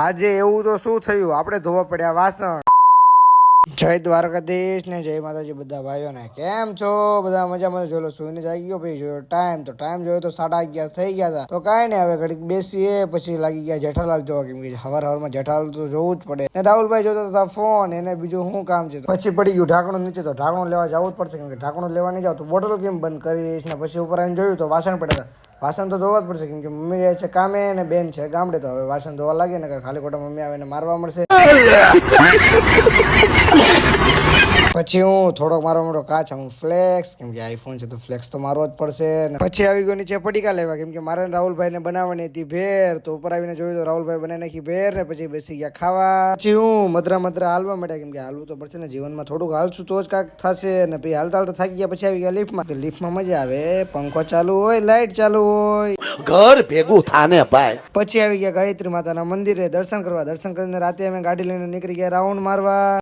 આજે એવું તો શું થયું, આપણે ધોવા પડ્યા વાસણ. જય દ્વારકાધીશ ને જય માતાજી બધા ભાઈઓને. કેમ છો બધા? મજામાં? જોલો સુઈને જાગી ગયો ભાઈ. જોયો ટાઈમ જોયો તો 11:30 થઈ ગયા હતા. તો કાંઈ નહીં, હવે ઘડીક બેસીએ, પછી લાગી ગયા જેઠાલાલ જોવા, કેમ કે હવારમાં જેઠાલાલ તો જોવું જ પડે. ને રાહુલભાઈ જોતા હતા ફોન, એને બીજું શું કામ છે. પછી પડી ગયું ઢાંકણું નીચે, તો ઢાંકણું લેવા જવું જ પડશે, કેમ કે ઢાંકણું લેવા નહીં જાવ તો બોટલ કેમ બંધ કરીશ. ને પછી ઉપર આવીને જોયું તો વાસણ પડ્યા હતા. વાસણ તો ધોવા જ પડશે, કેમ કે મમ્મી જાય છે કામે ને બેન છે ગામડે, તો હવે વાસણ ધોવા લાગે ને ખાલી ખોટા મમ્મી આવે ને મારવા મળશે. પછી હું થોડોક મારો મોટો કાચ હું ફ્લેક્સ, કેમ કે આઈફોન છે તો ફ્લેક્સ તો મારવો જ પડશે. પછી આવી ગયો નીચે પડીકા લેવા, કેમ કે મારે રાહુલભાઈ ને બનાવવાની હતી ભેર, તો ઉપર આવીને જોયું તો રાહુલભાઈ બનાવી નાખી ભેર ને પછી બેસી ગયા ખાવા. પછી હું મધરા હાલવા માંડ્યા, કેમ કે હાલવું તો પડશે ને, જીવનમાં થોડુંક હાલશું તો જ કાંઈક થશે. ને પછી હાલતા થાકી ગયા. પછી આવી ગયા લિફ્ટમાં. લિફ્ટમાં મજા આવે, પંખો ચાલુ હોય, લાઈટ ચાલુ હોય, ઘર ભેગું થાને ભાઈ. પછી આવી ગયા ગાયત્રી માતાના મંદિરે દર્શન કરવા. દર્શન કરીને રાતે અમે ગાડી લઈને નીકળી ગયા રાઉન્ડ મારવા.